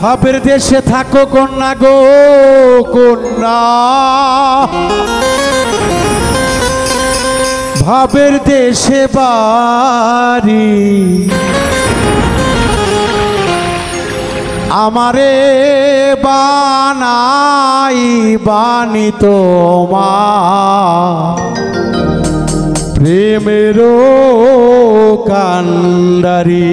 ভাবের দেশে থাকো কন্যা গো কন্যা, ভাবের দেশে বাড়ি আমারে বানাই বানি তোমার প্রেমেরও কান্ডারি।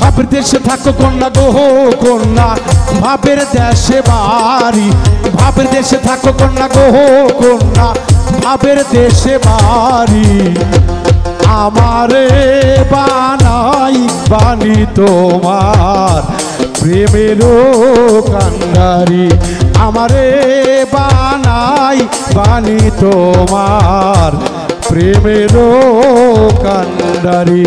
ভাবের দেশে থাকো কন্যা গো কন্যা, ভাবের দেশে বাড়ি ভাবের দেশে থাকো কন্যা গো কন্যা, ভাবের দেশে বাড়ি আমারে বানাই বানি তোমার প্রেমেরও কান্ডারি, আমারে বানাই বানি তোমার প্রেমেরও কান্ডারি।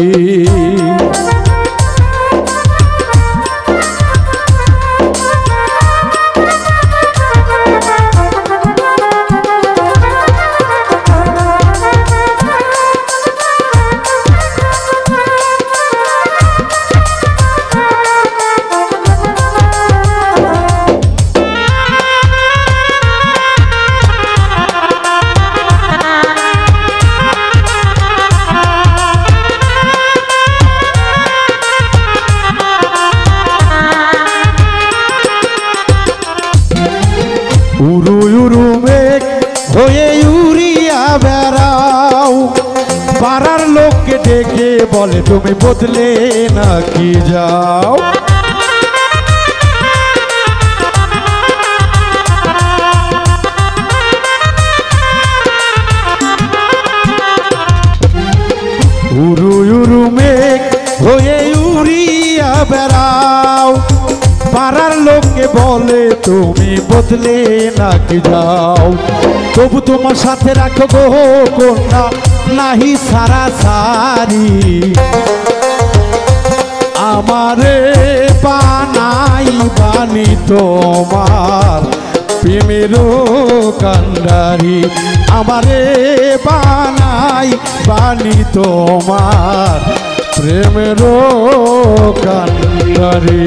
উরু উরু মেঘ হয়ে উড়িয়া বেড়াও, পাড়ার লোককে ডেকে বলে তুমি বদলে নাকি যাও। উরু উরু মেঘ হয়ে উড়িয়া বেড়াও, পাড়ার লোককে বলে তুমি বদলে নাকি যাও। তবু তোমার সাথে রাখো গো কন্যা নাহি সারা সারি, আমারে বানাই বানি তোমার প্রেমেরও কান্ডারি, আমারে বানাই বানি তোমার প্রেমেরও কান্ডারি।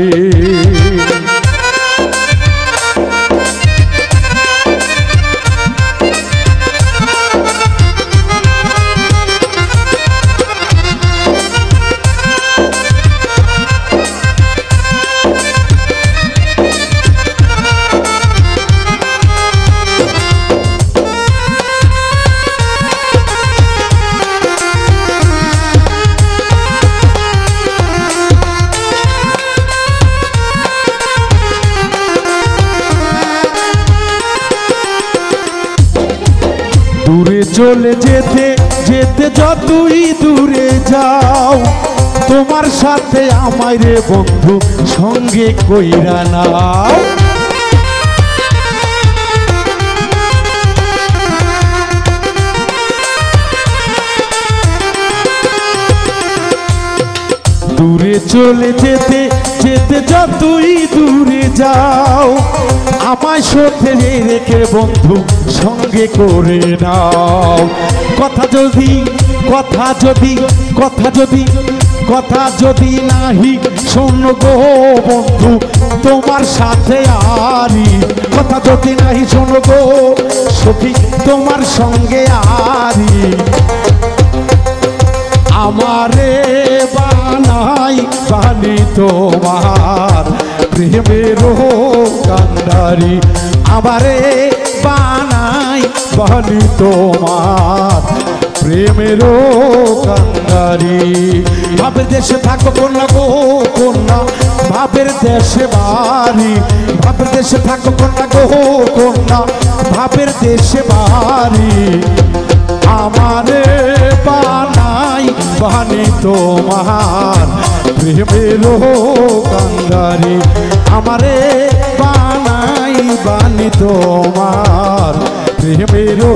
দূরে চলে যেতে যেতে যতই দূরে যাও, তোমার সাথে আমায় রে বন্ধু সঙ্গে কইরা নাও। দূরে চলে যেতে যেতে যতই দূরে যাও, আমায় সাথে রেখে বন্ধু সঙ্গে করে নাও। কথা যদি কথা যদি কথা যদি কথা যদি নাহি শোনো গো বন্ধু তোমার সাথে আরি, কথা যদি নাহি শোনো গো সখী তোমার সঙ্গে আরি, আমারে বানাই বানি তোমার প্রেমেরও কান্ডারি, আমারে বানাই বানি তোমার প্রেমেরও কান্ডারি। বাপের দেশে থাকো কন্যা গো কন্যা, বাপের দেশে বাড়ি। বাপের দেশে থাকো কন্যা গো কন্যা, বাপের দেশে বাড়ি। আমারে বানাই বানি তোমার প্রেমেরও কান্ডারি। আমারে বানাই বানি তোমার প্রেমেরও